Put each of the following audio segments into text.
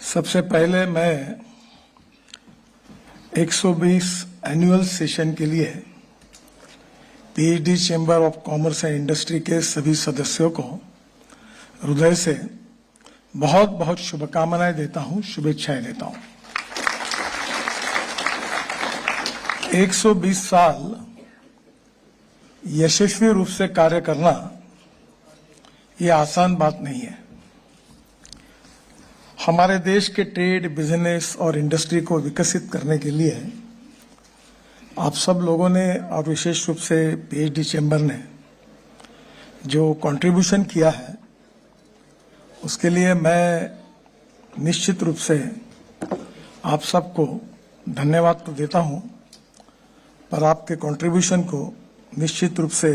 सबसे पहले मैं 120 एनुअल सेशन के लिए PhD chamber of commerce and industry के सभी सदस्यों को हृदय से बहुत बहुत शुभकामनाएं देता हूं, शुभेच्छाएं देता हूं। 120 साल यशस्वी रूप से कार्य करना ये आसान बात नहीं है। हमारे देश के ट्रेड, बिजनेस और इंडस्ट्री को विकसित करने के लिए आप सब लोगों ने और विशेष रूप से पीएचडी चैम्बर ने जो कंट्रीब्यूशन किया है उसके लिए मैं निश्चित रूप से आप सबको धन्यवाद तो देता हूं, पर आपके कंट्रीब्यूशन को निश्चित रूप से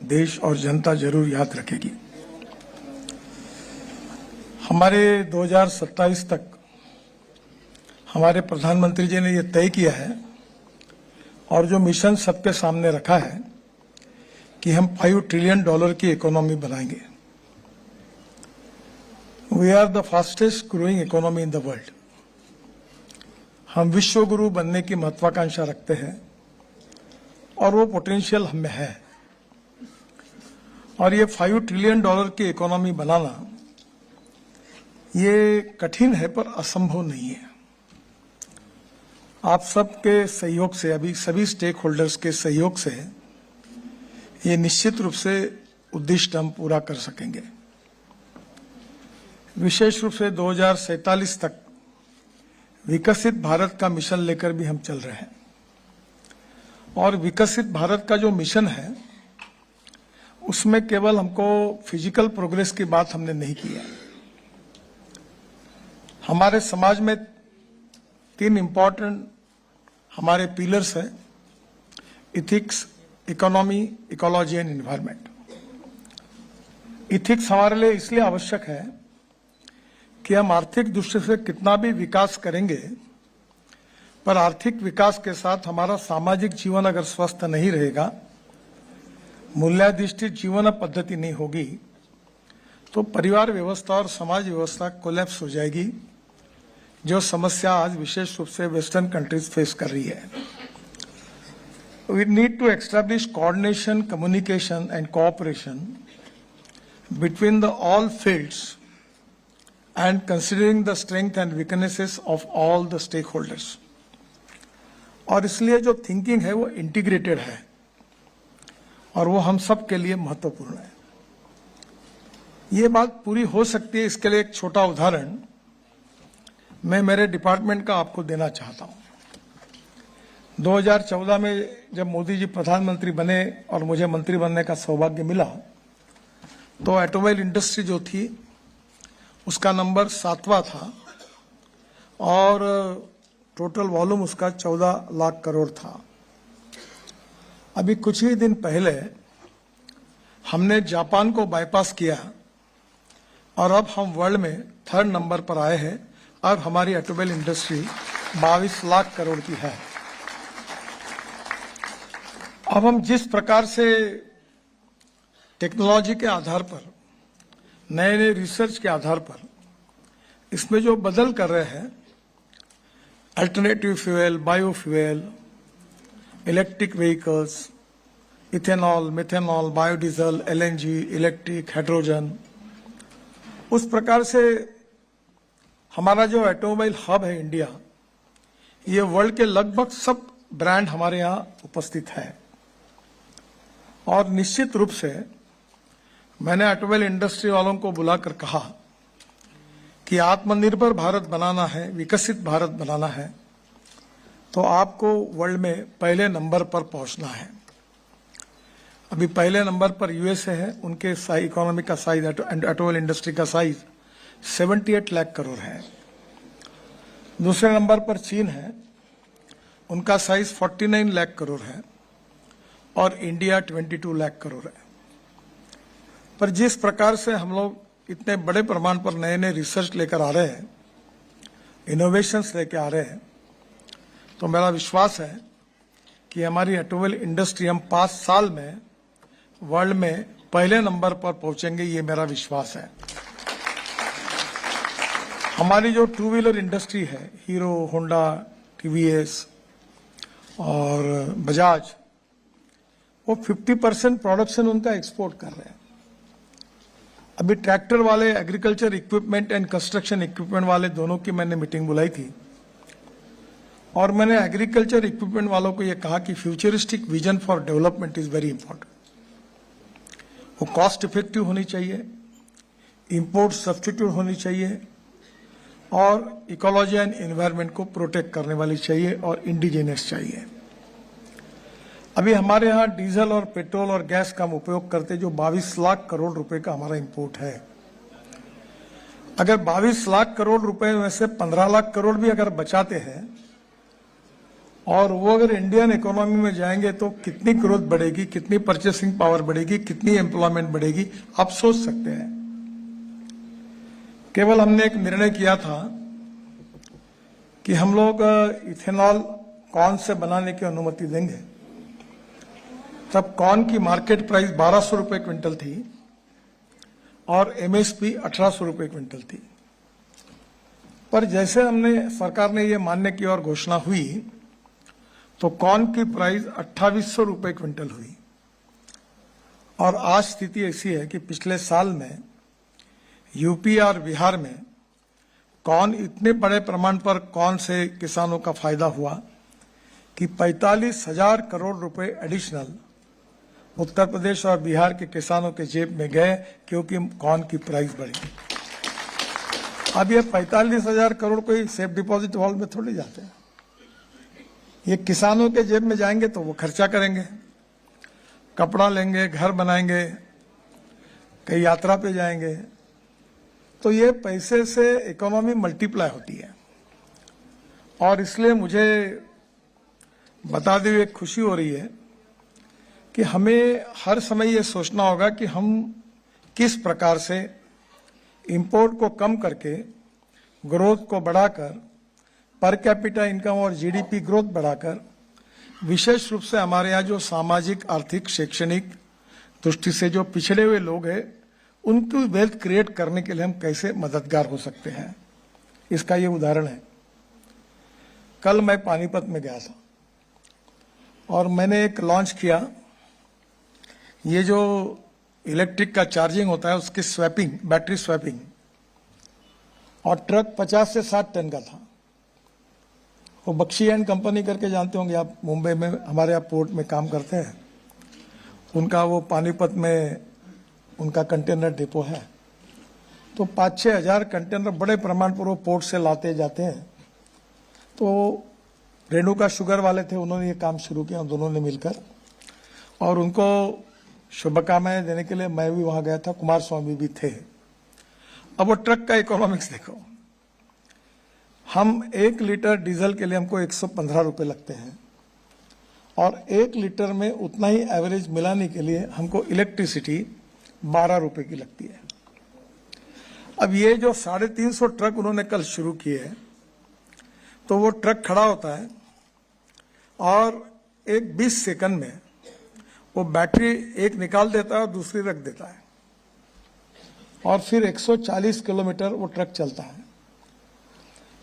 देश और जनता जरूर याद रखेगी। हमारे 2027 तक हमारे प्रधानमंत्री जी ने यह तय किया है और जो मिशन सबके सामने रखा है कि हम $5 ट्रिलियन की इकोनॉमी बनाएंगे। We are the fastest growing economy in the world. हम विश्व गुरु बनने की महत्वाकांक्षा रखते हैं और वो पोटेंशियल हमें है। और ये $5 ट्रिलियन की इकोनॉमी बनाना ये कठिन है पर असंभव नहीं है। आप सबके सहयोग से, अभी सभी स्टेक होल्डर्स के सहयोग से ये निश्चित रूप से उद्दिष्ट हम पूरा कर सकेंगे। विशेष रूप से 2047 तक विकसित भारत का मिशन लेकर भी हम चल रहे हैं। और विकसित भारत का जो मिशन है उसमें केवल हमको फिजिकल प्रोग्रेस की बात हमने नहीं की है। हमारे समाज में 3 इंपॉर्टेंट हमारे पिलर्स हैं: ethics, economy, ecology and environment. Ethics हमारे लिए इसलिए आवश्यक है कि हम आर्थिक दृष्टि से कितना भी विकास करेंगे, पर आर्थिक विकास के साथ हमारा सामाजिक जीवन अगर स्वस्थ नहीं रहेगा, मूल्याधिष्ठित जीवन पद्धति नहीं होगी, तो परिवार व्यवस्था और समाज व्यवस्था कोलैप्स हो जाएगी, जो समस्या आज विशेष रूप से वेस्टर्न कंट्रीज फेस कर रही है। We need to establish coordination, communication and cooperation between the all fields and considering the strength and weaknesses of all the stakeholders. और इसलिए जो थिंकिंग है वो इंटीग्रेटेड है और वो हम सब के लिए महत्वपूर्ण है। ये बात पूरी हो सकती है, इसके लिए एक छोटा उदाहरण मैं मेरे डिपार्टमेंट का आपको देना चाहता हूं। 2014 में जब मोदी जी प्रधानमंत्री बने और मुझे मंत्री बनने का सौभाग्य मिला, तो ऑटोमोबाइल इंडस्ट्री जो थी उसका नंबर 7वां था और टोटल वॉल्यूम उसका 14 लाख करोड़ था। अभी कुछ ही दिन पहले हमने जापान को बाईपास किया और अब हम वर्ल्ड में 3rd नंबर पर आए हैं और हमारी ऑटोमोबाइल इंडस्ट्री 22 लाख करोड़ की है। अब हम जिस प्रकार से टेक्नोलॉजी के आधार पर, नए नए रिसर्च के आधार पर इसमें जो बदल कर रहे हैं, alternative fuel, biofuel, electric vehicles, ethanol, methanol, biodiesel, LNG, electric, hydrogen, उस प्रकार से हमारा जो ऑटोमोबाइल हब है इंडिया, ये वर्ल्ड के लगभग सब ब्रांड हमारे यहाँ उपस्थित है। और निश्चित रूप से मैंने ऑटोमोबाइल इंडस्ट्री वालों को बुलाकर कहा कि आत्मनिर्भर भारत बनाना है, विकसित भारत बनाना है, तो आपको वर्ल्ड में पहले नंबर पर पहुंचना है। अभी पहले नंबर पर यूएसए है, उनके इकोनॉमी का साइज, ऑटोमोबाइल इंडस्ट्री का साइज 78 लाख करोड़ है। दूसरे नंबर पर चीन है, उनका साइज 49 लाख करोड़ है और इंडिया 22 लाख करोड़ है। पर जिस प्रकार से हम लोग इतने बड़े प्रमाण पर नए नए रिसर्च लेकर आ रहे हैं, इनोवेशंस लेकर आ रहे हैं, तो मेरा विश्वास है कि हमारी ऑटोमोबाइल इंडस्ट्री हम 5 साल में वर्ल्ड में पहले नंबर पर पहुंचेंगे, ये मेरा विश्वास है। हमारी जो टू व्हीलर इंडस्ट्री है, हीरो, होंडा, टीवीएस और बजाज, वो 50% प्रोडक्शन उनका एक्सपोर्ट कर रहे हैं। अभी ट्रैक्टर वाले, agriculture equipment and construction equipment वाले दोनों की मैंने मीटिंग बुलाई थी और मैंने एग्रीकल्चर इक्विपमेंट वालों को यह कहा कि futuristic vision for development is very important. वो कॉस्ट इफेक्टिव होनी चाहिए, इंपोर्ट सब्स्टिट्यूट होनी चाहिए और इकोलॉजी एंड एनवायरनमेंट को प्रोटेक्ट करने वाली चाहिए और इंडिजिनस चाहिए। अभी हमारे यहाँ डीजल और पेट्रोल और गैस का हम उपयोग करते जो 22 लाख करोड़ रुपए का हमारा इंपोर्ट है। अगर 22 लाख करोड़ रुपए में से 15 लाख करोड़ भी अगर बचाते हैं और वो अगर इंडियन इकोनॉमी में जाएंगे तो कितनी ग्रोथ बढ़ेगी, कितनी परचेसिंग पावर बढ़ेगी, कितनी एम्प्लॉयमेंट बढ़ेगी, आप सोच सकते हैं। केवल हमने एक निर्णय किया था कि हम लोग इथेनॉल कॉर्न से बनाने की अनुमति देंगे। तब कॉर्न की मार्केट प्राइस 1200 रुपए क्विंटल थी और एमएसपी 1800 रुपए क्विंटल थी। पर जैसे हमने सरकार ने ये मानने की और घोषणा हुई तो कॉर्न की प्राइस 2800 रुपए क्विंटल हुई। और आज स्थिति ऐसी है कि पिछले साल में यूपी और बिहार में कॉर्न इतने बड़े प्रमाण पर कॉर्न से किसानों का फायदा हुआ कि 45,000 करोड़ रुपए एडिशनल उत्तर प्रदेश और बिहार के किसानों के जेब में गए क्योंकि कॉर्न की प्राइस बढ़ी। अब ये 45,000 करोड़ कोई सेफ डिपॉजिट हॉल में थोड़ी जाते हैं, ये किसानों के जेब में जाएंगे तो वो खर्चा करेंगे, कपड़ा लेंगे, घर बनाएंगे, कई यात्रा पे जाएंगे, तो ये पैसे से इकोनॉमी मल्टीप्लाई होती है। और इसलिए मुझे बताते हुए खुशी हो रही है कि हमें हर समय ये सोचना होगा कि हम किस प्रकार से इंपोर्ट को कम करके ग्रोथ को बढ़ाकर, पर कैपिटा इनकम और जीडीपी ग्रोथ बढ़ाकर, विशेष रूप से हमारे यहाँ जो सामाजिक, आर्थिक, शैक्षणिक दृष्टि से जो पिछड़े हुए लोग हैं उनकी वेल्थ क्रिएट करने के लिए हम कैसे मददगार हो सकते हैं, इसका ये उदाहरण है। कल मैं पानीपत में गया था और मैंने एक लॉन्च किया, ये जो इलेक्ट्रिक का चार्जिंग होता है उसकी स्वैपिंग, बैटरी स्वैपिंग, और ट्रक 50 से 60 टन का था। वो बख्शी एंड कंपनी करके जानते होंगे आप, मुंबई में हमारे यहाँ पोर्ट में काम करते हैं, उनका वो पानीपत में उनका कंटेनर डिपो है। तो 5-6 हजार कंटेनर बड़े प्रमाण पर वो पोर्ट से लाते जाते हैं। तो रेणुका शुगर वाले थे, उन्होंने ये काम शुरू किया दोनों ने मिलकर, और उनको शुभकामनाएं देने के लिए मैं भी वहां गया था, कुमार स्वामी भी थे। अब वो ट्रक का इकोनॉमिक्स देखो, हम 1 लीटर डीजल के लिए हमको 115 रुपए लगते हैं और 1 लीटर में उतना ही एवरेज मिलाने के लिए हमको इलेक्ट्रिसिटी 12 रुपए की लगती है। अब ये जो 350 ट्रक उन्होंने कल शुरू किए, तो वो ट्रक खड़ा होता है और एक 20 सेकंड में वो बैटरी एक निकाल देता है और दूसरी रख देता है और फिर 140 किलोमीटर वो ट्रक चलता है।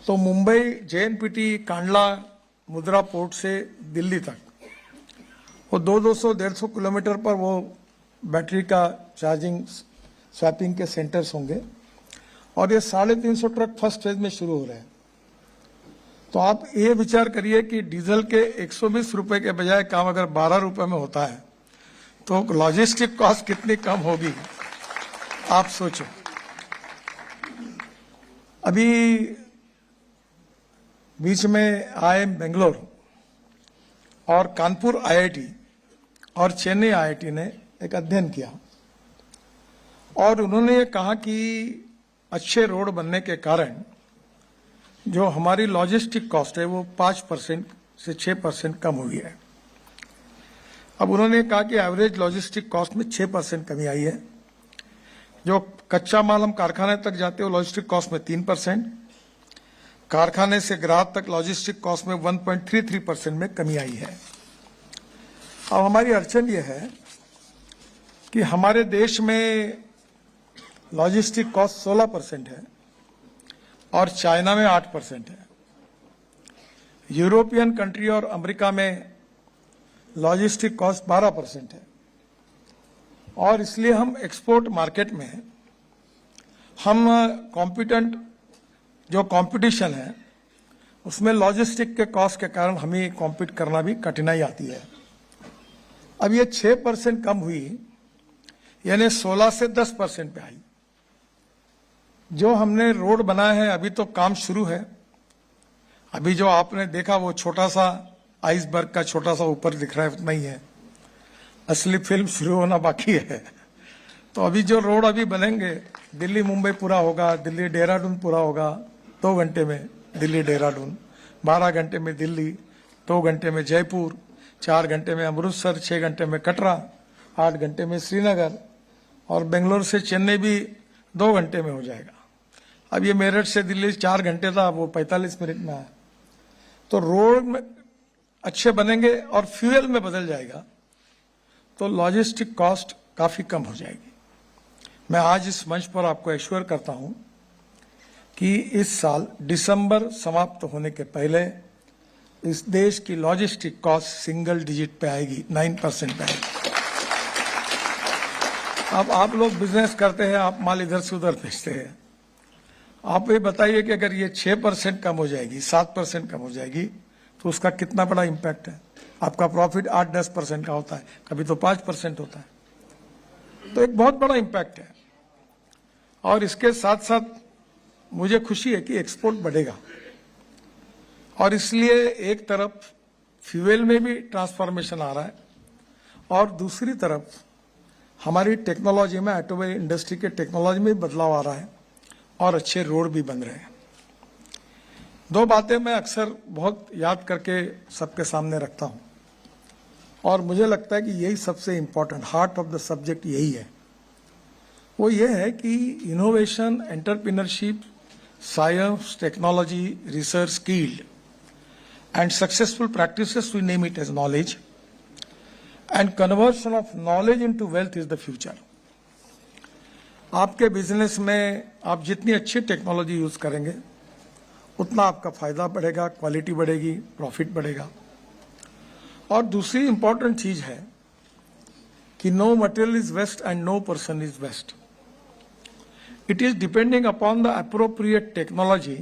तो मुंबई जेएनपीटी, कांडला, मुद्रा पोर्ट से दिल्ली तक वो 200-150 किलोमीटर पर वो बैटरी का चार्जिंग स्वैपिंग के सेंटर्स होंगे और ये 350 ट्रक फर्स्ट फेज में शुरू हो रहे हैं। तो आप ये विचार करिए कि डीजल के 120 रुपए के बजाय काम अगर 12 रुपए में होता है तो लॉजिस्टिक कॉस्ट कितनी कम होगी, आप सोचो। अभी बीच में आईआईएम बेंगलोर और कानपुर आईआईटी और चेन्नई आईआईटी ने एक अध्ययन किया और उन्होंने ये कहा कि अच्छे रोड बनने के कारण जो हमारी लॉजिस्टिक कॉस्ट है वो 5% से 6% कम हुई है। अब उन्होंने कहा कि एवरेज लॉजिस्टिक कॉस्ट में 6% कमी आई है। जो कच्चा माल हम कारखाने तक जाते हो लॉजिस्टिक कॉस्ट में 3%, कारखाने से ग्राहक तक लॉजिस्टिक कॉस्ट में 1.33% में कमी आई है। अब हमारी अड़चन यह है कि हमारे देश में लॉजिस्टिक कॉस्ट 16% है और चाइना में 8% है। यूरोपियन कंट्री और अमेरिका में लॉजिस्टिक कॉस्ट 12% है। और इसलिए हम एक्सपोर्ट मार्केट में हम कॉम्पिटेंट जो कंपटीशन है उसमें लॉजिस्टिक के कॉस्ट के कारण हमें कॉम्पीट करना भी कठिनाई आती है। अब ये 6% कम हुई, यानी 16 से 10% पे आई। जो हमने रोड बनाए हैं अभी तो काम शुरू है। अभी जो आपने देखा वो छोटा सा आइसबर्ग का छोटा सा ऊपर दिख रहा है, उतना ही है। असली फिल्म शुरू होना बाकी है। तो अभी जो रोड अभी बनेंगे, दिल्ली मुंबई पूरा होगा, दिल्ली देहरादून पूरा होगा 2 घंटे में, दिल्ली देहरादून 12 घंटे में, दिल्ली 2 घंटे में, जयपुर 4 घंटे में, अमृतसर 6 घंटे में, कटरा 8 घंटे में, श्रीनगर, और बेंगलोर से चेन्नई भी 2 घंटे में हो जाएगा। अब ये मेरठ से दिल्ली 4 घंटे था, वो 45 मिनट में आया। तो रोड में अच्छे बनेंगे और फ्यूल में बदल जाएगा तो लॉजिस्टिक कॉस्ट काफी कम हो जाएगी। मैं आज इस मंच पर आपको एश्योर करता हूं कि इस साल दिसंबर समाप्त होने के पहले इस देश की लॉजिस्टिक कॉस्ट सिंगल डिजिट पे आएगी, 9% पे आएगी। अब आप लोग बिजनेस करते हैं, आप माल इधर से उधर भेजते हैं। आप ये बताइए कि अगर ये 6% कम हो जाएगी, 7% कम हो जाएगी, तो उसका कितना बड़ा इंपैक्ट है। आपका प्रॉफिट 8-10% का होता है, कभी तो 5% होता है। तो एक बहुत बड़ा इंपैक्ट है। और इसके साथ साथ मुझे खुशी है कि एक्सपोर्ट बढ़ेगा, और इसलिए एक तरफ फ्यूल में भी ट्रांसफॉर्मेशन आ रहा है और दूसरी तरफ हमारी टेक्नोलॉजी में, ऑटोमोबाइल इंडस्ट्री के टेक्नोलॉजी में बदलाव आ रहा है और अच्छे रोड भी बन रहे हैं। 2 बातें मैं अक्सर बहुत याद करके सबके सामने रखता हूं, और मुझे लगता है कि यही सबसे important heart of the subject यही है। वो ये है कि innovation, entrepreneurship, science, technology, research, skilled and successful practices, we name it as knowledge, and conversion of knowledge into wealth is the future. आपके बिजनेस में आप जितनी अच्छी टेक्नोलॉजी यूज करेंगे उतना आपका फायदा बढ़ेगा, क्वालिटी बढ़ेगी, प्रॉफिट बढ़ेगा। और दूसरी इंपॉर्टेंट चीज है कि no material is waste and no person is waste. It is depending upon the appropriate technology,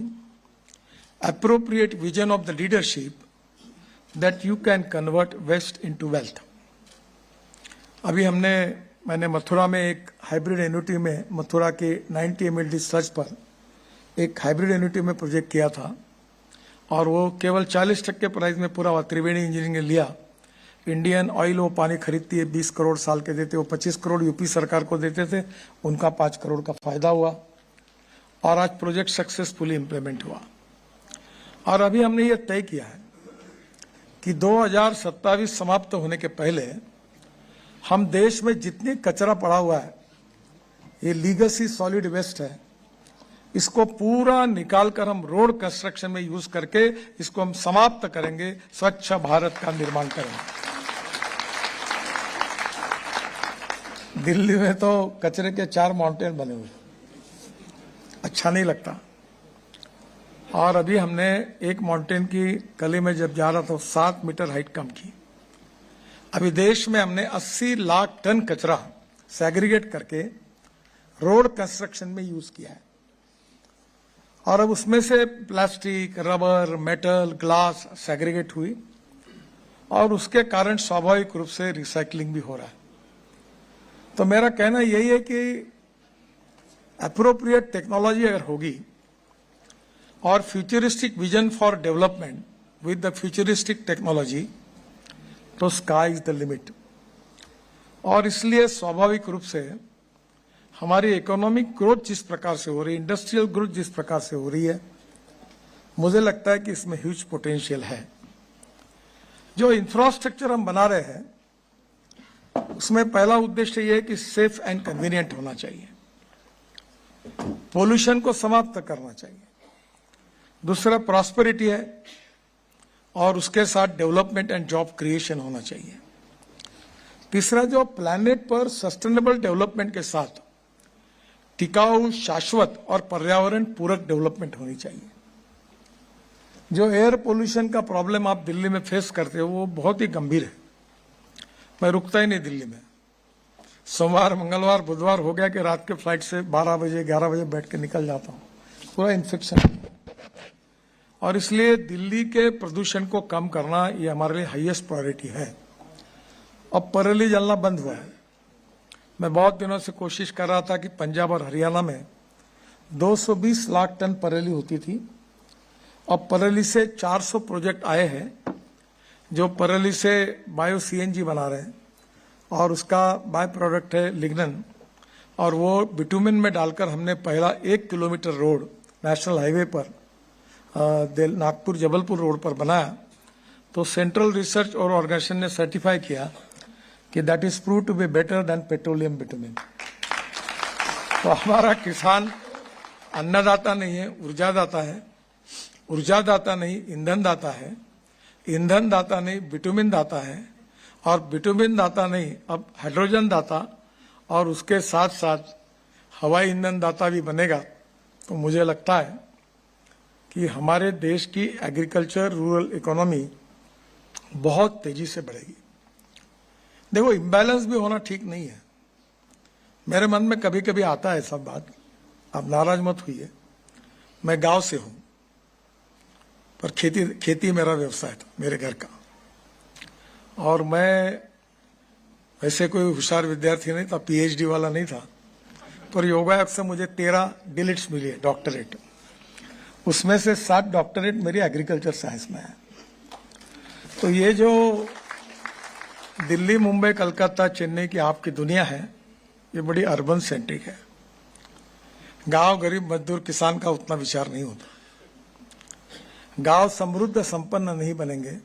appropriate vision of the leadership that you can convert waste into wealth. अभी मैंने मथुरा में एक हाइब्रिड एन्युटी में, मथुरा के 90 ml search पर एक hybrid annuity में project किया था, और वो केवल 40% प्राइस में पूरा हुआ। त्रिवेणी इंजीनियरिंग ने लिया। इंडियन ऑयल वो पानी खरीदती है, 20 करोड़ साल के देते, वो 25 करोड़ यूपी सरकार को देते थे, उनका 5 करोड़ का फायदा हुआ, और आज प्रोजेक्ट सक्सेसफुली इंप्लीमेंट हुआ। और अभी हमने ये तय किया है कि 2027 समाप्त होने के पहले हम देश में जितनी कचरा पड़ा हुआ है, ये लीगेसी सॉलिड वेस्ट है, इसको पूरा निकालकर हम रोड कंस्ट्रक्शन में यूज करके इसको हम समाप्त करेंगे, स्वच्छ भारत का निर्माण करेंगे। दिल्ली में तो कचरे के 4 माउंटेन बने हुए, अच्छा नहीं लगता। और अभी हमने एक माउंटेन की कली में जब जा रहा था 7 मीटर हाइट कम की। अभी देश में हमने 80 लाख टन कचरा सेग्रीगेट करके रोड कंस्ट्रक्शन में यूज किया है, और अब उसमें से plastic, rubber, metal, glass segregate हुई, और उसके कारण स्वाभाविक रूप से रिसाइकलिंग भी हो रहा है। तो मेरा कहना यही है कि अप्रोप्रिएट टेक्नोलॉजी अगर होगी और futuristic vision for development with the futuristic technology, तो स्काई इज द लिमिट। और इसलिए स्वाभाविक रूप से हमारी इकोनॉमिक ग्रोथ जिस प्रकार से हो रही है, इंडस्ट्रियल ग्रोथ जिस प्रकार से हो रही है, मुझे लगता है कि इसमें ह्यूज पोटेंशियल है। जो इंफ्रास्ट्रक्चर हम बना रहे हैं उसमें पहला उद्देश्य यह है कि सेफ एंड कन्वीनियंट होना चाहिए, पोल्यूशन को समाप्त करना चाहिए। दूसरा प्रॉस्पेरिटी है, और उसके साथ डेवलपमेंट एंड जॉब क्रिएशन होना चाहिए। तीसरा, जो प्लैनेट पर सस्टेनेबल डेवलपमेंट के साथ टिकाऊ, शाश्वत और पर्यावरण पूरक डेवलपमेंट होनी चाहिए। जो एयर पोल्यूशन का प्रॉब्लम आप दिल्ली में फेस करते हो वो बहुत ही गंभीर है। मैं रुकता ही नहीं दिल्ली में। सोमवार, मंगलवार, बुधवार हो गया कि रात के फ्लाइट से 12 बजे 11 बजे बैठ के निकल जाता हूँ, पूरा इन्फेक्शन। और इसलिए दिल्ली के प्रदूषण को कम करना ये हमारे लिए हाईएस्ट प्रायोरिटी है। अब परेली जलना बंद हुआ है। मैं बहुत दिनों से कोशिश कर रहा था कि पंजाब और हरियाणा में 220 लाख टन परेली होती थी। अब परेली से 400 प्रोजेक्ट आए हैं जो परेली से बायो सीएनजी बना रहे हैं और उसका बाय प्रोडक्ट है लिग्नन, और वो बिटुमिन में डालकर हमने पहला 1 किलोमीटर रोड नेशनल हाईवे पर नागपुर जबलपुर रोड पर बनाया। तो सेंट्रल रिसर्च और ऑर्गेनाइजेशन ने सर्टिफाई किया कि that is prove to be better than petroleum bitumen. तो हमारा किसान अन्नदाता नहीं है, ऊर्जादाता है। ऊर्जादाता नहीं, ईंधन दाता है। ईंधन दाता नहीं, बिटुमिन दाता है। और बिटुमिन दाता नहीं, अब हाइड्रोजन दाता, और उसके साथ साथ हवाई ईंधन दाता भी बनेगा। तो मुझे लगता है कि हमारे देश की एग्रीकल्चर रूरल इकोनॉमी बहुत तेजी से बढ़ेगी। देखो, इम्बैलेंस भी होना ठीक नहीं है। मेरे मन में कभी कभी आता है सब बात, आप नाराज मत हुइए। मैं गांव से हूं, पर खेती मेरा व्यवसाय था, मेरे घर का। और मैं वैसे कोई होशियार विद्यार्थी नहीं था, पीएचडी वाला नहीं था, पर योगायोग से मुझे 13 डिलिट्स मिली है, डॉक्टरेट। उसमें से 7 डॉक्टरेट मेरी एग्रीकल्चर साइंस में है। तो ये जो दिल्ली, मुंबई, कलकत्ता, चेन्नई की आपकी दुनिया है, ये बड़ी अर्बन सेंट्रिक है। गांव, गरीब, मजदूर, किसान का उतना विचार नहीं होता। गांव समृद्ध संपन्न नहीं बनेंगे,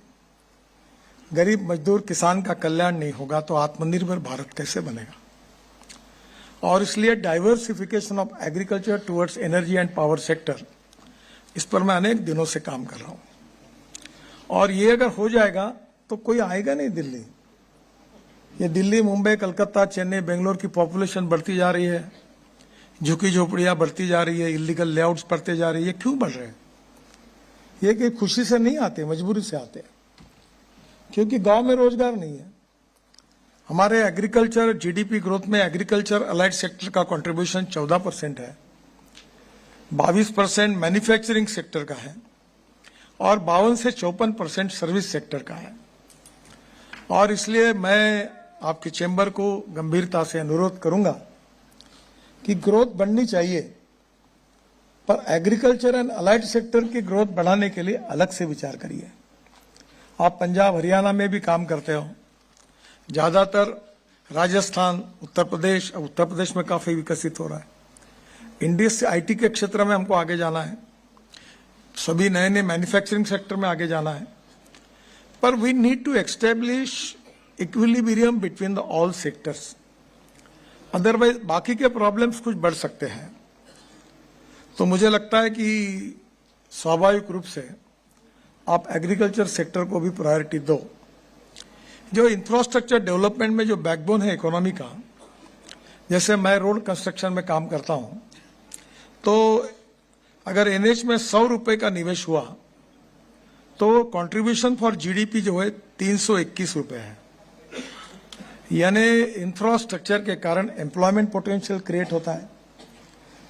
गरीब मजदूर किसान का कल्याण नहीं होगा, तो आत्मनिर्भर भारत कैसे बनेगा। और इसलिए diversification of agriculture towards energy and power sector, इस पर मैं अनेक दिनों से काम कर रहा हूं। और ये अगर हो जाएगा तो कोई आएगा नहीं दिल्ली। ये दिल्ली, मुंबई, कलकत्ता, चेन्नई, बेंगलोर की पॉपुलेशन बढ़ती जा रही है, झुकी झोपड़ियां बढ़ती जा रही है, इलीगल लेआउट्स बढ़ते जा रही है। क्यों बढ़ रहे हैं? ये कि खुशी से नहीं आते, मजबूरी से आते हैं, क्योंकि गांव में रोजगार नहीं है। हमारे एग्रीकल्चर जीडीपी ग्रोथ में एग्रीकल्चर अलाइड सेक्टर का कंट्रीब्यूशन 14% है, 22% मैन्युफैक्चरिंग सेक्टर का है और 52 से 54% सर्विस सेक्टर का है। और इसलिए मैं आपके चैम्बर को गंभीरता से अनुरोध करूंगा कि ग्रोथ बढ़नी चाहिए, पर एग्रीकल्चर एंड अलाइड सेक्टर की ग्रोथ बढ़ाने के लिए अलग से विचार करिए। आप पंजाब, हरियाणा में भी काम करते हो, ज्यादातर राजस्थान, उत्तर प्रदेश में काफी विकसित हो रहा है। इंडस्ट्री, आईटी के क्षेत्र में हमको आगे जाना है, सभी नए नए मैन्युफैक्चरिंग सेक्टर में आगे जाना है। पर we need to establish equilibrium between the all sectors, otherwise बाकी के प्रॉब्लम्स कुछ बढ़ सकते हैं। तो मुझे लगता है कि स्वाभाविक रूप से आप एग्रीकल्चर सेक्टर को भी प्रायोरिटी दो। जो इंफ्रास्ट्रक्चर डेवलपमेंट में जो बैकबोन है इकोनॉमी का, जैसे मैं रोड कंस्ट्रक्शन में काम करता हूं, तो अगर एनएच में 100 रुपए का निवेश हुआ तो कंट्रीब्यूशन फॉर जीडीपी जो है 321 रुपए है। यानी इंफ्रास्ट्रक्चर के कारण एम्प्लॉयमेंट पोटेंशियल क्रिएट होता है,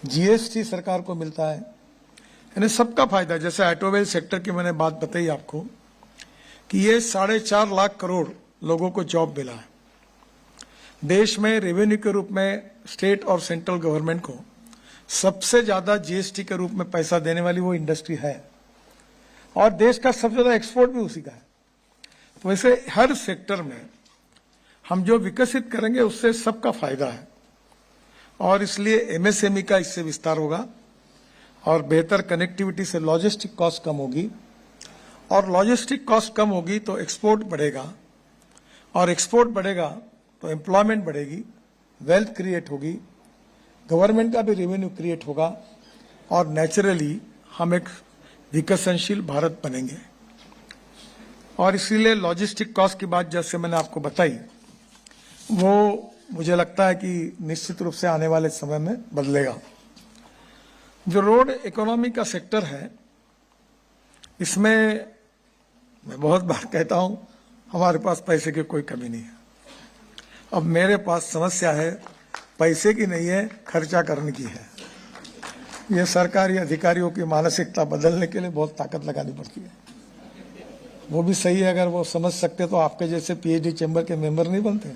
जीएसटी सरकार को मिलता है, यानी सबका फायदा। जैसे ऑटोमोबाइल सेक्टर की मैंने बात बताई आपको कि ये 4.5 लाख करोड़ लोगों को जॉब मिला है। देश में रेवेन्यू के रूप में स्टेट और सेंट्रल गवर्नमेंट को सबसे ज्यादा जीएसटी के रूप में पैसा देने वाली वो इंडस्ट्री है, और देश का सबसे ज्यादा एक्सपोर्ट भी उसी का है। तो वैसे हर सेक्टर में हम जो विकसित करेंगे उससे सबका फायदा है, और इसलिए एमएसएमई का इससे विस्तार होगा, और बेहतर कनेक्टिविटी से लॉजिस्टिक कॉस्ट कम होगी, और लॉजिस्टिक कॉस्ट कम होगी तो एक्सपोर्ट बढ़ेगा, और एक्सपोर्ट बढ़ेगा तो एम्प्लॉयमेंट बढ़ेगी, वेल्थ क्रिएट होगी, गवर्नमेंट का भी रेवेन्यू क्रिएट होगा, और नेचुरली हम एक विकसनशील भारत बनेंगे। और इसीलिए लॉजिस्टिक कॉस्ट की बात जैसे मैंने आपको बताई, वो मुझे लगता है कि निश्चित रूप से आने वाले समय में बदलेगा। जो रोड इकोनॉमी का सेक्टर है, इसमें मैं बहुत बार कहता हूं, हमारे पास पैसे की कोई कमी नहीं है। अब मेरे पास समस्या है पैसे की नहीं है, खर्चा करने की है। ये सरकारी अधिकारियों की मानसिकता बदलने के लिए बहुत ताकत लगानी पड़ती है। वो भी सही है, अगर वो समझ सकते तो आपके जैसे पीएचडी चैम्बर के मेंबर नहीं बनते,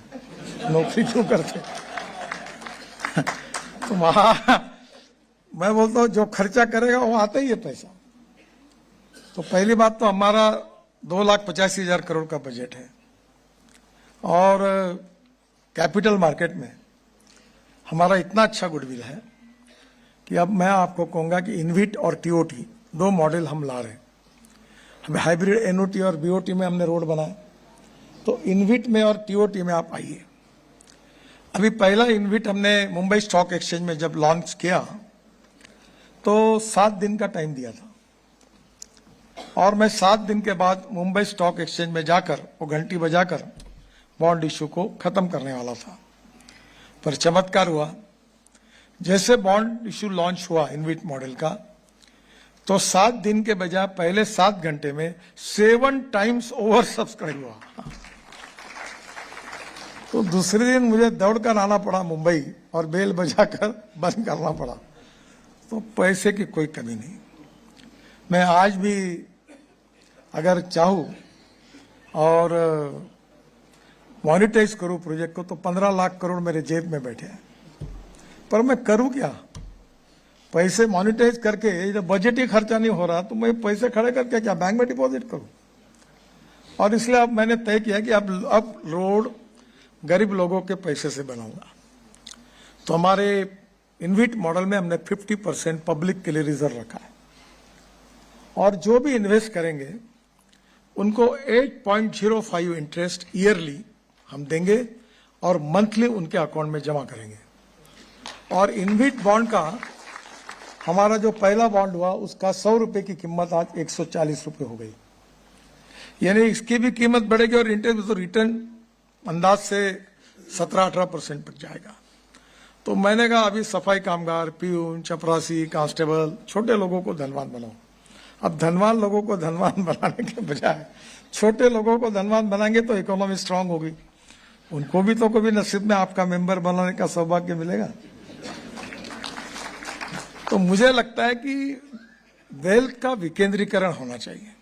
नौकरी क्यों करते। तो वहां मैं बोलता हूं जो खर्चा करेगा वो आता ही है पैसा। तो पहली बात तो हमारा 2,85,000 करोड़ का बजट है और कैपिटल मार्केट में हमारा इतना अच्छा गुडविल है कि अब मैं आपको कहूंगा कि इनविट और टीओटी 2 मॉडल हम ला रहे हैं। अभी हाइब्रिड एनओटी और बीओटी में हमने रोड बनाया, तो इनविट में और टीओटी में आप आइए। अभी पहला इनविट हमने मुंबई स्टॉक एक्सचेंज में जब लॉन्च किया तो 7 दिन का टाइम दिया था और मैं 7 दिन के बाद मुंबई स्टॉक एक्सचेंज में जाकर वो घंटी बजाकर बॉन्ड इश्यू को खत्म करने वाला था। पर चमत्कार हुआ, जैसे बॉन्ड इश्यू लॉन्च हुआ इनविट मॉडल का, तो 7 दिन के बजाय पहले 7 घंटे में 7 टाइम्स ओवर सब्सक्राइब हुआ। तो दूसरे दिन मुझे दौड़कर आना पड़ा मुंबई और बेल बजाकर बंद करना पड़ा। तो पैसे की कोई कमी नहीं। मैं आज भी अगर चाहूं और मॉनिटाइज करूं प्रोजेक्ट को तो 15 लाख करोड़ मेरे जेब में बैठे हैं, पर मैं करूं क्या? पैसे मॉनिटाइज करके जब बजट ही खर्चा नहीं हो रहा तो मैं पैसे खड़े करके क्या बैंक में डिपॉजिट करूं? और इसलिए अब मैंने तय किया कि अब रोड गरीब लोगों के पैसे से बनाऊंगा। तो हमारे इनविट मॉडल में हमने 50% पब्लिक के लिए रिजर्व रखा है और जो भी इन्वेस्ट करेंगे उनको 8.05 इंटरेस्ट ईयरली हम देंगे और मंथली उनके अकाउंट में जमा करेंगे। और इनविट बॉन्ड का हमारा जो पहला बॉन्ड हुआ उसका 100 रुपए की कीमत आज 140 रुपए हो गई, यानी इसकी भी कीमत बढ़ेगी और इंटरेस्ट तो रिटर्न अंदाज से 17-18% तक जाएगा। तो मैंने कहा अभी सफाई कामगार, पीयून, चपरासी, कांस्टेबल, छोटे लोगों को धनवान बनाओ। अब धनवान लोगों को धनवान बनाने के बजाय छोटे लोगों को धनवान बनाएंगे तो इकोनॉमी स्ट्रांग होगी। उनको भी तो कभी नसीब में आपका मेंबर बनाने का सौभाग्य मिलेगा। तो मुझे लगता है कि वेल्थ का विकेंद्रीकरण होना चाहिए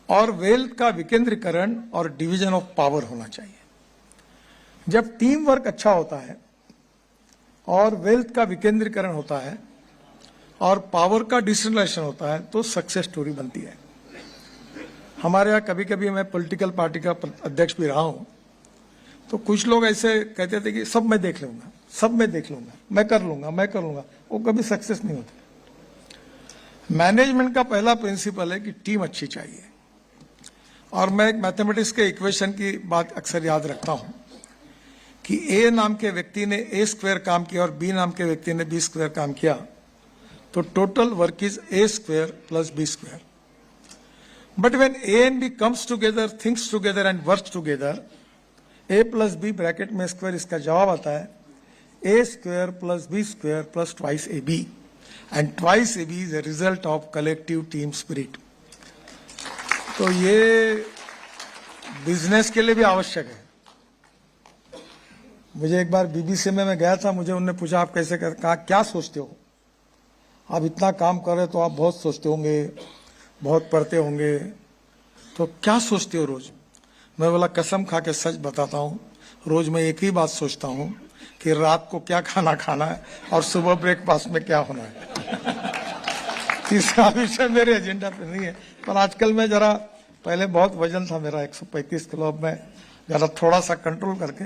और वेल्थ का विकेंद्रीकरण और डिवीजन ऑफ पावर होना चाहिए। जब टीम वर्क अच्छा होता है और वेल्थ का विकेंद्रीकरण होता है और पावर का डिसेंट्रलाइजेशन होता है तो सक्सेस स्टोरी बनती है। हमारे यहाँ कभी कभी मैं पॉलिटिकल पार्टी का अध्यक्ष भी रहा हूं, तो कुछ लोग ऐसे कहते थे कि सब मैं देख लूंगा, सब मैं देख लूंगा, मैं कर लूंगा। वो कभी सक्सेस नहीं होती। मैनेजमेंट का पहला प्रिंसिपल है कि टीम अच्छी चाहिए। और मैं एक मैथमेटिक्स के इक्वेशन की बात अक्सर याद रखता हूं कि ए नाम के व्यक्ति ने ए स्क्वायर काम किया और बी नाम के व्यक्ति ने बी स्क्वायर काम किया तो total work is a square plus b square. But when a and b comes together, thinks together and works together, a plus b bracket में स्क्वायर, इसका जवाब आता है a square plus b square plus twice a b, and twice a b is a result of collective team spirit. तो ये business के लिए भी आवश्यक है। मुझे एक बार बीबीसी में मैं गया था, मुझे उन्होंने पूछा आप कैसे कहा क्या सोचते हो, आप इतना काम कर रहे तो आप बहुत सोचते होंगे, बहुत पढ़ते होंगे, तो क्या सोचते हो रोज? मैं बोला कसम खा के सच बताता हूँ, रोज मैं एक ही बात सोचता हूँ कि रात को क्या खाना खाना है और सुबह ब्रेकफास्ट में क्या होना है। तीसरा विषय मेरे एजेंडा पे नहीं है। पर आजकल मैं जरा, पहले बहुत वजन था मेरा 135 किलो, अब मैं जरा थोड़ा सा कंट्रोल करके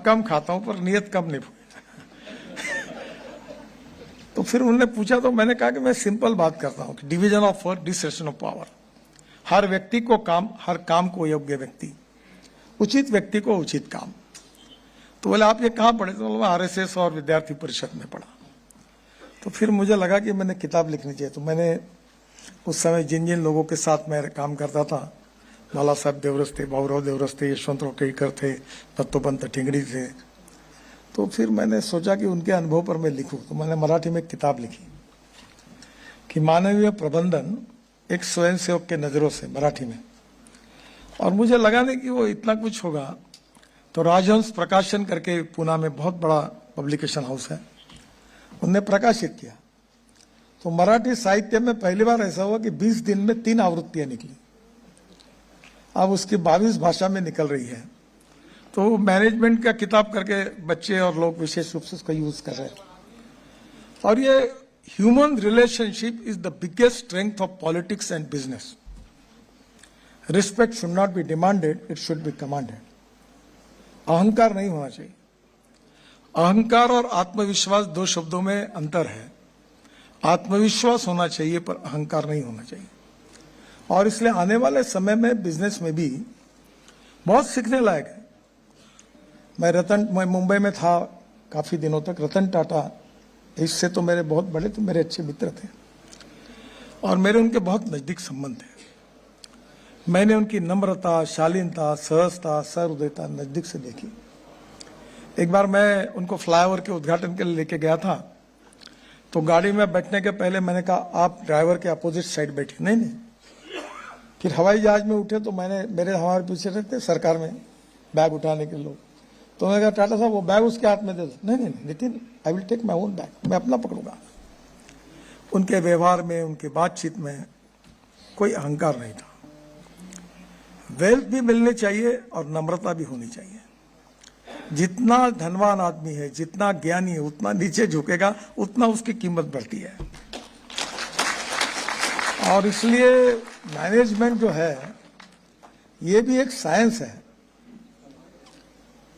कम खाता हूं, पर नियत कम नहीं। तो फिर उन्होंने पूछा तो मैंने कहा कि मैं सिंपल बात करता हूं कि division of work, distribution of power. हर व्यक्ति को काम, हर काम को योग्य व्यक्ति, उचित व्यक्ति को उचित काम। तो बोले आप ये कहाँ पढ़े? तो बोले आरएसएस और विद्यार्थी परिषद में पढ़ा। तो फिर मुझे लगा कि मैंने किताब लिखनी चाहिए। तो मैंने उस समय जिन जिन लोगों के साथ मैं काम करता था लाला साहब देवरस थे, बाबूराव देवरस थे, यशवंतराव केळकर थे, दत्तोपंत ठिंगड़ी थे। तो फिर मैंने सोचा कि उनके अनुभव पर मैं लिखूं, तो मैंने मराठी में एक किताब लिखी कि मानवीय प्रबंधन एक स्वयंसेवक के नजरों से, मराठी में। और मुझे लगा नहीं कि वो इतना कुछ होगा, तो राजहंस प्रकाशन करके पूना में बहुत बड़ा पब्लिकेशन हाउस है, उनने प्रकाशित किया। तो मराठी साहित्य में पहली बार ऐसा हुआ कि 20 दिन में 3 आवृत्तियां निकली। अब उसकी 22 भाषा में निकल रही है। तो मैनेजमेंट का किताब करके बच्चे और लोग विशेष रूप से उसका यूज कर रहे हैं। और ये human relationship is the biggest strength of politics and business. Respect should not be demanded, it should be commanded. अहंकार नहीं होना चाहिए। अहंकार और आत्मविश्वास 2 शब्दों में अंतर है। आत्मविश्वास होना चाहिए पर अहंकार नहीं होना चाहिए। और इसलिए आने वाले समय में बिजनेस में भी बहुत सीखने लायक है। मैं मुंबई में था काफी दिनों तक। रतन टाटा, इससे तो मेरे बहुत बड़े, तो मेरे अच्छे मित्र थे और मेरे उनके बहुत नजदीक संबंध थे। मैंने उनकी नम्रता, शालीनता, सहजता, सहृदयता नजदीक से देखी। एक बार मैं उनको फ्लाईओवर के उद्घाटन के लिए लेके गया था, तो गाड़ी में बैठने के पहले मैंने कहा आप ड्राइवर के अपोजिट साइड बैठिए। नहीं। फिर हवाई जहाज में उठे तो मेरे हमारे पीछे रहते सरकार में बैग उठाने के लोग, तो मैंने कहा टाटा साहब वो बैग उसके हाथ में दे दो। नहीं Nitin, I will take my own bag, मैं अपना पकड़ूंगा। उनके व्यवहार में, उनके बातचीत में कोई अहंकार नहीं था। वेल्थ भी मिलनी चाहिए और नम्रता भी होनी चाहिए। जितना धनवान आदमी है, जितना ज्ञानी है, उतना नीचे झुकेगा, उतना उसकी कीमत बढ़ती है। और इसलिए मैनेजमेंट जो है ये भी एक साइंस है।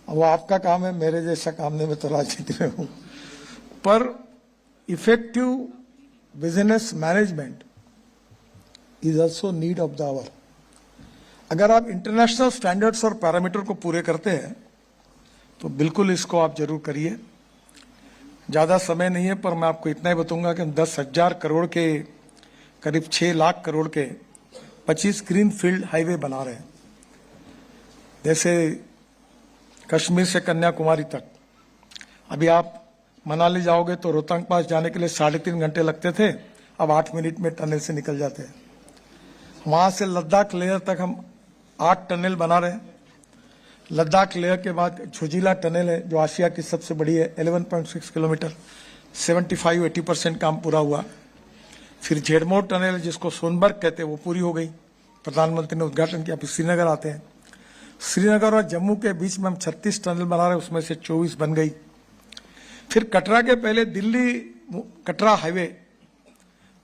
वो आपका काम है, मेरे जैसा काम नहीं, मैं तो राजनीति में हूं। पर effective business management is also need of the hour. अगर आप इंटरनेशनल स्टैंडर्ड्स और पैरामीटर को पूरे करते हैं तो बिल्कुल इसको आप जरूर करिए। ज्यादा समय नहीं है, पर मैं आपको इतना ही बताऊंगा कि हम 10,000 करोड़ के, करीब 6 लाख करोड़ के 25 ग्रीन फील्ड हाईवे बना रहे हैं। जैसे कश्मीर से कन्याकुमारी तक। अभी आप मनाली जाओगे तो रोहतांग पास जाने के लिए 3.5 घंटे लगते थे, अब 8 मिनट में टनल से निकल जाते हैं। वहां से लद्दाख लेह तक हम 8 टनल बना रहे हैं। लद्दाख लेह के बाद झुजिला टनल है जो आसिया की सबसे बड़ी है, 11.6 किलोमीटर, 75-80% काम पूरा हुआ। फिर झेड़मोर टनल जिसको सोनबर्ग कहते हैं वो पूरी हो गई, प्रधानमंत्री ने उद्घाटन किया। फिर श्रीनगर आते हैं, श्रीनगर और जम्मू के बीच में हम 36 टनल बना रहे हैं, उसमें से 24 बन गई। फिर कटरा के पहले दिल्ली कटरा हाईवे,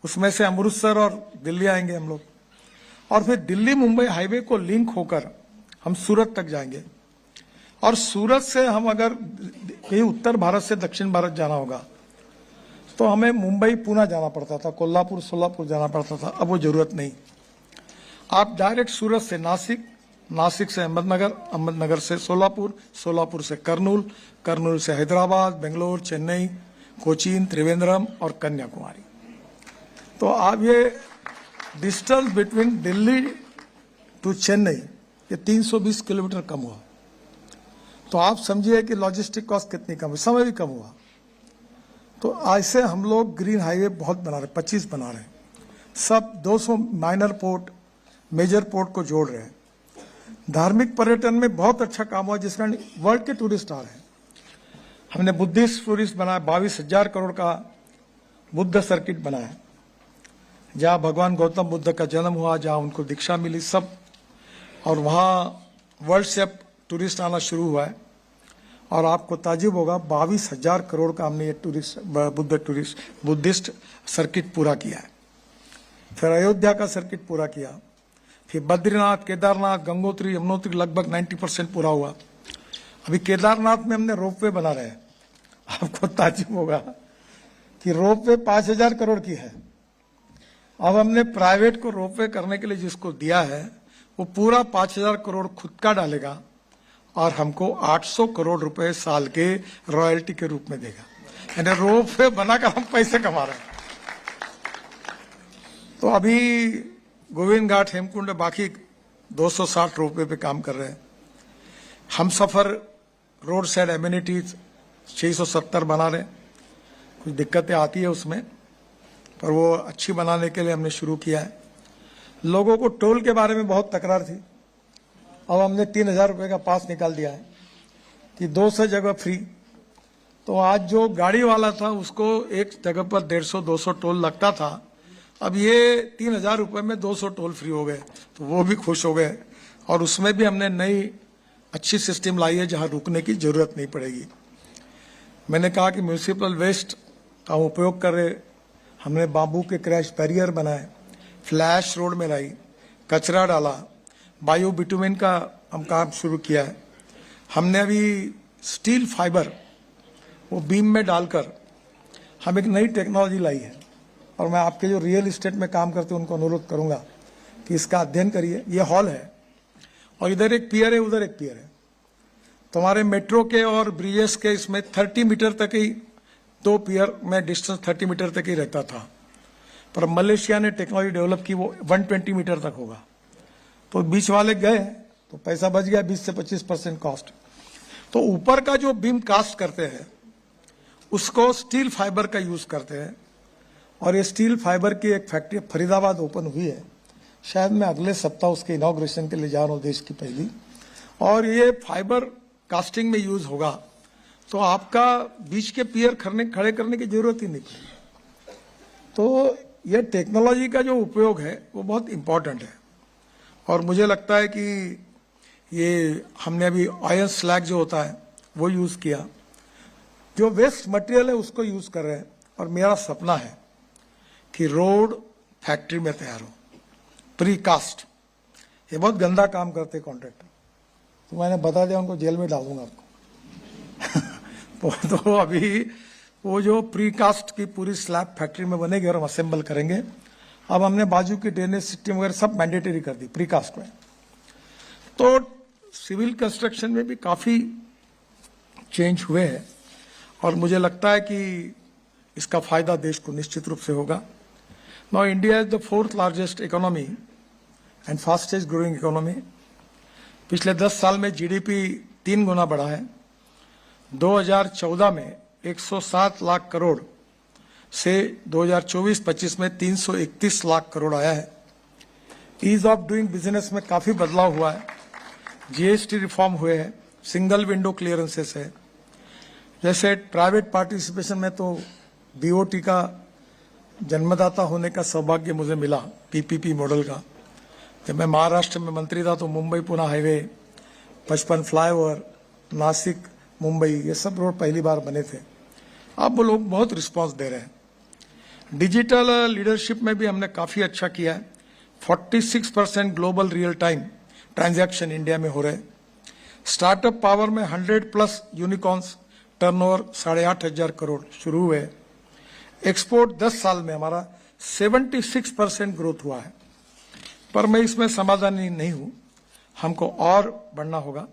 उसमें से अमृतसर और दिल्ली आएंगे हम लोग। और फिर दिल्ली मुंबई हाईवे को लिंक होकर हम सूरत तक जाएंगे। और सूरत से हम अगर कहीं उत्तर भारत से दक्षिण भारत जाना होगा तो हमें मुंबई पूना जाना पड़ता था, कोल्हापुर सोलापुर जाना पड़ता था। अब वो जरूरत नहीं, आप डायरेक्ट सूरत से नासिक, नासिक से अहमदनगर, अहमदनगर से सोलापुर, सोलापुर से कर्नूल, कर्नूल से हैदराबाद, बेंगलोर, चेन्नई, कोचीन, त्रिवेंद्रम और कन्याकुमारी। तो आप ये distance between Delhi to Chennai ये 320 किलोमीटर कम हुआ। तो आप समझिए कि लॉजिस्टिक कॉस्ट कितनी कम है, समय भी कम हुआ। तो ऐसे हम लोग ग्रीन हाईवे बहुत बना रहे, 25 बना रहे हैं। सब 200 माइनर पोर्ट, मेजर पोर्ट को जोड़ रहे हैं। धार्मिक पर्यटन में बहुत अच्छा काम हुआ, जिसमें वर्ल्ड के टूरिस्ट आ रहे हैं। हमने बुद्धिस्ट टूरिस्ट बनाया, 22,000 करोड़ का बुद्ध सर्किट बनाया, जहां भगवान गौतम बुद्ध का जन्म हुआ, जहां उनको दीक्षा मिली सब। और वहां वर्ल्ड से अब टूरिस्ट आना शुरू हुआ है। और आपको ताजुब होगा, 22,000 करोड़ का हमने ये बुद्धिस्ट सर्किट पूरा किया है। फिर अयोध्या का सर्किट पूरा किया, फिर बद्रीनाथ, केदारनाथ, गंगोत्री, यमुनोत्री लगभग 90% पूरा हुआ। अभी केदारनाथ में हमने रोपवे बना रहे हैं। आपको ताजुब होगा कि रोपवे 5,000 करोड़ की है। अब हमने प्राइवेट को रोपवे करने के लिए जिसको दिया है वो पूरा 5,000 करोड़ खुद का डालेगा और हमको 800 करोड़ रुपए साल के रॉयल्टी के रूप में देगा। यानी रोपवे बनाकर हम पैसे कमा रहे हैं। तो अभी गोविंद घाट, हेमकुंड, बाकी 260 पे काम कर रहे हैं। हम सफर रोड साइड एम्यूनिटीज 670 बना रहे हैं। कुछ दिक्कतें आती है उसमें, पर वो अच्छी बनाने के लिए हमने शुरू किया है। लोगों को टोल के बारे में बहुत तकरार थी, अब हमने 3000 रुपये का पास निकाल दिया है कि 200 जगह फ्री। तो आज जो गाड़ी वाला था उसको एक जगह पर 150-200 टोल लगता था, अब ये 3000 रुपये में 200 टोल फ्री हो गए, तो वो भी खुश हो गए। और उसमें भी हमने नई अच्छी सिस्टम लाई है जहां रुकने की जरूरत नहीं पड़ेगी। मैंने कहा कि म्यूनिसिपल वेस्ट का उपयोग कर रहे, हमने बांबू के क्रैश बैरियर बनाए, फ्लैश रोड में लाई, कचरा डाला, बायो बिटुमेन का हम काम शुरू किया है। हमने अभी स्टील फाइबर वो बीम में डालकर हम एक नई टेक्नोलॉजी लाई है, और मैं आपके जो रियल इस्टेट में काम करते हैं उनको अनुरोध करूंगा कि इसका अध्ययन करिए। ये हॉल है और इधर एक पियर है, उधर एक पियर है। तुम्हारे मेट्रो के और ब्रिजेस के इसमें 30 मीटर तक ही, 2 पियर में डिस्टेंस 30 मीटर तक ही रहता था, पर मलेशिया ने टेक्नोलॉजी डेवलप की, वो 120 मीटर तक होगा। तो बीच वाले गए तो पैसा बच गया, 20 से 25% कॉस्ट। तो ऊपर का जो बीम कास्ट करते हैं उसको स्टील फाइबर का यूज करते हैं, और ये स्टील फाइबर की एक फैक्ट्री फरीदाबाद ओपन हुई है। शायद मैं अगले सप्ताह उसके इनॉग्रेशन के लिए जा रहा हूँ, देश की पहली। और ये फाइबर कास्टिंग में यूज होगा, तो आपका बीच के पियर खड़े करने की जरूरत ही नहीं पड़ेगी। तो ये टेक्नोलॉजी का जो उपयोग है वो बहुत इंपॉर्टेंट है, और मुझे लगता है कि ये हमने अभी आयरन स्लैग जो होता है वो यूज किया, जो वेस्ट मटेरियल है उसको यूज कर रहे हैं। और मेरा सपना है कि रोड फैक्ट्री में तैयार हो, प्री कास्ट। ये बहुत गंदा काम करते कॉन्ट्रैक्टर, तो मैंने बता दिया उनको, जेल में डाल दूंगा आपको। तो अभी वो जो प्री कास्ट की पूरी स्लैब फैक्ट्री में बनेगी और हम असेंबल करेंगे। अब हमने बाजू की ड्रेनेज सिस्टम वगैरह सब मैंडेटरी कर दी प्री कास्ट में। तो सिविल कंस्ट्रक्शन में भी काफी चेंज हुए हैं, और मुझे लगता है कि इसका फायदा देश को निश्चित रूप से होगा। Now India is the 4th largest economy and fastest growing economy. पिछले 10 साल में जीडीपी 3 गुना बढ़ा है। 2014 में 107 लाख करोड़ से 2024-25 में 331 लाख करोड़ आया है। ईज ऑफ डूइंग बिजनेस में काफी बदलाव हुआ है, जीएसटी रिफॉर्म हुए हैं, सिंगल विंडो क्लियरेंसेस है। जैसे प्राइवेट पार्टिसिपेशन में तो बीओटी का जन्मदाता होने का सौभाग्य मुझे मिला, पीपीपी मॉडल का। जब मैं महाराष्ट्र में मंत्री था तो मुंबई पुणे हाईवे, 55 फ्लाईओवर, नासिक मुंबई, ये सब रोड पहली बार बने थे। अब वो लोग बहुत रिस्पांस दे रहे हैं। डिजिटल लीडरशिप में भी हमने काफी अच्छा किया है। 46% global real time transaction India में हो रहे हैं। स्टार्टअप पावर में 100+ यूनिकॉर्न्स, टर्नओवर 8,500 करोड़ शुरू हुए। एक्सपोर्ट 10 साल में हमारा 76% ग्रोथ हुआ है। पर मैं इसमें समाधानी नहीं हूं, हमको और बढ़ना होगा।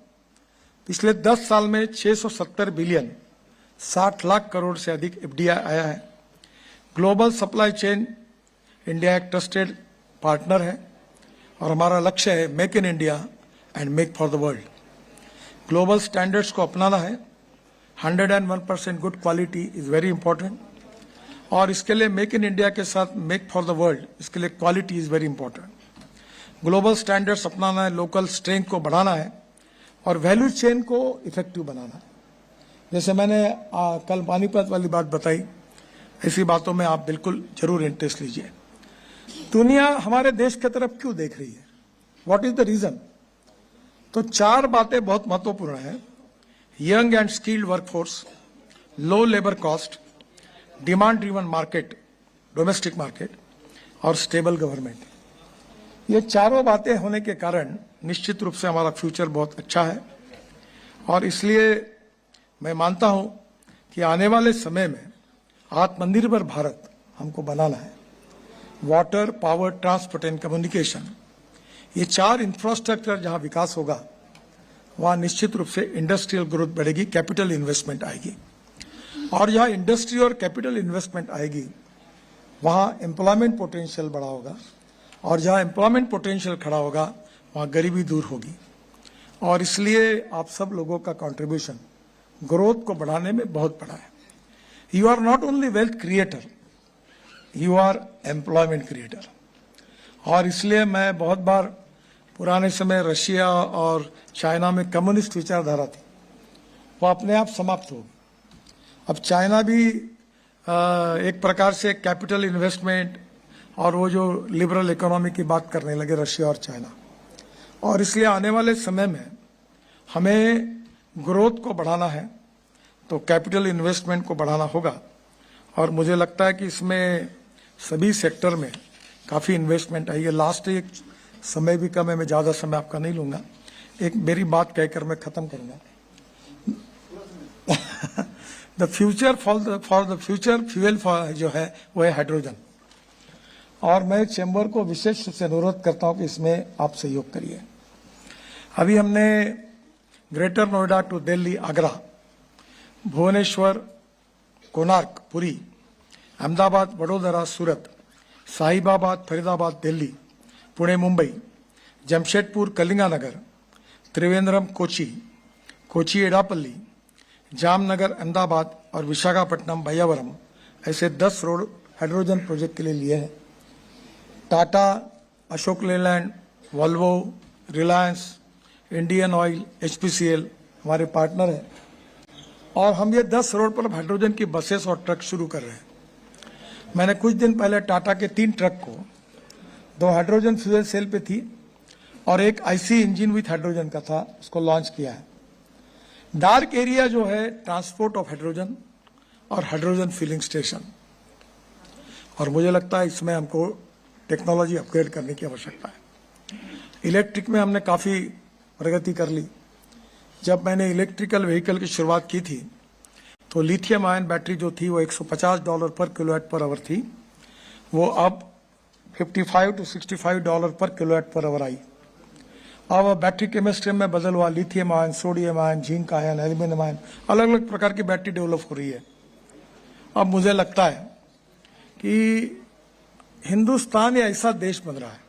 पिछले 10 साल में 670 बिलियन, 60 लाख करोड़ से अधिक एफडीआई आया है। ग्लोबल सप्लाई चेन इंडिया एक ट्रस्टेड पार्टनर है, और हमारा लक्ष्य है make in India and make for the world. Global standards को अपनाना है। 101% good quality is very important, और इसके लिए मेक इन इंडिया के साथ मेक फॉर द वर्ल्ड, इसके लिए quality is very important. Global standards अपनाना है, लोकल स्ट्रेंथ को बढ़ाना है, और वैल्यू चेन को इफेक्टिव बनाना है। जैसे मैंने कल पानीपत वाली बात बताई, ऐसी बातों में आप बिल्कुल जरूर इंटरेस्ट लीजिए। दुनिया हमारे देश की तरफ क्यों देख रही है, व्हाट इज द रीजन? तो 4 बातें बहुत महत्वपूर्ण है। Young and skilled workforce, low labour cost, demand driven market, domestic market, और स्टेबल गवर्नमेंट। ये चारों बातें होने के कारण निश्चित रूप से हमारा फ्यूचर बहुत अच्छा है, और इसलिए मैं मानता हूं कि आने वाले समय में आत्मनिर्भर भारत हमको बनाना है। Water, power, transport and communication, ये 4 इंफ्रास्ट्रक्चर जहां विकास होगा वहां निश्चित रूप से इंडस्ट्रियल ग्रोथ बढ़ेगी, कैपिटल इन्वेस्टमेंट आएगी, और जहां इंडस्ट्री और कैपिटल इन्वेस्टमेंट आएगी वहां एम्प्लॉयमेंट पोटेंशियल बड़ा होगा, और जहां एम्प्लॉयमेंट पोटेंशियल खड़ा होगा वहाँ गरीबी दूर होगी। और इसलिए आप सब लोगों का कंट्रीब्यूशन ग्रोथ को बढ़ाने में बहुत बड़ा है। You are not only wealth creator, you are employment creator. और इसलिए मैं बहुत बार, पुराने समय रशिया और चाइना में कम्युनिस्ट विचारधारा थी, वो अपने आप समाप्त हो गई। अब चाइना भी एक प्रकार से कैपिटल इन्वेस्टमेंट और वो जो लिबरल इकोनॉमी की बात करने लगे रशिया और चाइना। और इसलिए आने वाले समय में हमें ग्रोथ को बढ़ाना है तो कैपिटल इन्वेस्टमेंट को बढ़ाना होगा। और मुझे लगता है कि इसमें सभी सेक्टर में काफ़ी इन्वेस्टमेंट है। ये लास्ट एक समय भी कम है, मैं ज़्यादा समय आपका नहीं लूँगा। एक मेरी बात कहकर मैं ख़त्म करूँगा। The future for the future fuel जो है वो है हाइड्रोजन। और मैं चैम्बर को विशेष रूप से अनुरोध करता हूँ कि इसमें आप सहयोग करिए। अभी हमने ग्रेटर नोएडा टू दिल्ली, आगरा, भुवनेश्वर, कोणार्क, पुरी, अहमदाबाद, वडोदरा, सूरत, साहिबाबाद, फरीदाबाद, दिल्ली, पुणे, मुंबई, जमशेदपुर, कलिंगानगर, त्रिवेंद्रम, कोची, कोची, एडापल्ली, जामनगर, अहमदाबाद और विशाखापट्टनम, भैयावरम, ऐसे 10 रोड हाइड्रोजन प्रोजेक्ट के लिए लिए हैं। Tata, Ashok Leyland, Volvo, Reliance, Indian oil, HPCL हमारे पार्टनर हैं। और हम ये 10 रोड पर हाइड्रोजन की बसेस और ट्रक शुरू कर रहे हैं। मैंने कुछ दिन पहले टाटा के 3 ट्रक को 2 हाइड्रोजन फ्यूल सेल पे थी और एक IC इंजन विथ हाइड्रोजन का था, उसको लॉन्च किया है। डार्क एरिया जो है ट्रांसपोर्ट ऑफ हाइड्रोजन और हाइड्रोजन फिलिंग स्टेशन। और मुझे लगता है इसमें हमको टेक्नोलॉजी अपग्रेड करने की आवश्यकता है। इलेक्ट्रिक में हमने काफ़ी प्रगति कर ली। जब मैंने इलेक्ट्रिकल व्हीकल की शुरुआत की थी तो लिथियम आयन बैटरी जो थी वो $150 पर किलोवाट पर आवर थी, वो अब $55 to $65 पर किलोवाट पर आवर आई। अब बैटरी केमिस्ट्री में बदल हुआ, lithium ion, sodium ion, zinc ion, aluminium ion, अलग अलग प्रकार की बैटरी डेवलप हो रही है। अब मुझे लगता है कि हिंदुस्तान एक ऐसा देश बन रहा है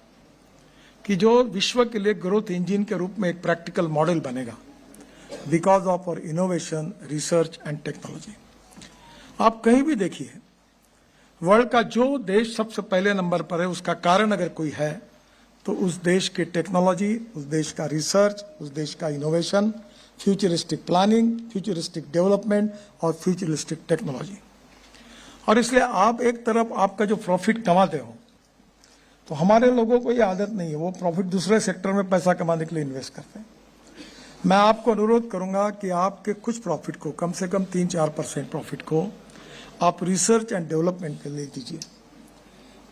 कि जो विश्व के लिए ग्रोथ इंजन के रूप में एक प्रैक्टिकल मॉडल बनेगा, because of our innovation, research and technology. आप कहीं भी देखिए, वर्ल्ड का जो देश सबसे पहले नंबर पर है, उसका कारण अगर कोई है तो उस देश की टेक्नोलॉजी, उस देश का रिसर्च, उस देश का innovation, futuristic planning, futuristic development और फ्यूचरिस्टिक टेक्नोलॉजी। और इसलिए आप एक तरफ आपका जो प्रॉफिट कमाते हो, तो हमारे लोगों को ये आदत नहीं है, वो प्रॉफिट दूसरे सेक्टर में पैसा कमाने के लिए इन्वेस्ट करते हैं। मैं आपको अनुरोध करूंगा कि आपके कुछ प्रॉफिट को, कम से कम 3-4% प्रॉफिट को आप रिसर्च एंड डेवलपमेंट के लिए दीजिए,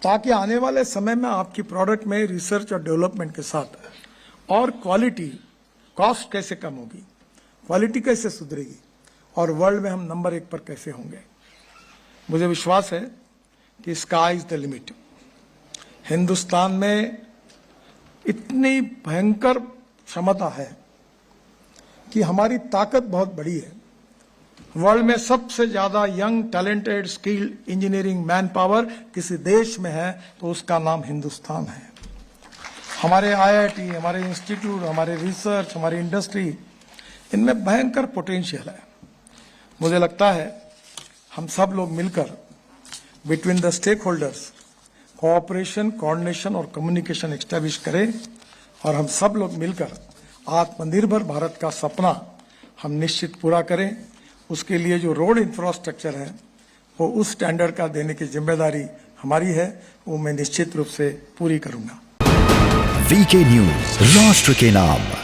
ताकि आने वाले समय में आपकी प्रोडक्ट में रिसर्च और डेवलपमेंट के साथ और क्वालिटी, कॉस्ट कैसे कम होगी, क्वालिटी कैसे सुधरेगी और वर्ल्ड में हम नंबर 1 पर कैसे होंगे। मुझे विश्वास है कि sky is the limit. Hindustan में इतनी भयंकर क्षमता है कि हमारी ताकत बहुत बड़ी है। वर्ल्ड में सबसे ज्यादा young, talented, skilled engineering man power किसी देश में है तो उसका नाम हिंदुस्तान है। हमारे IIT, हमारे इंस्टीट्यूट, हमारे रिसर्च, हमारी इंडस्ट्री, इनमें भयंकर पोटेंशियल है। मुझे लगता है हम सब लोग मिलकर between the stakeholders cooperation, coordination और कम्युनिकेशन एस्टैब्लिश करें और हम सब लोग मिलकर आत्मनिर्भर भारत का सपना हम निश्चित पूरा करें। उसके लिए जो रोड इंफ्रास्ट्रक्चर है वो उस स्टैंडर्ड का देने की जिम्मेदारी हमारी है, वो मैं निश्चित रूप से पूरी करूंगा। VK न्यूज, राष्ट्र के नाम।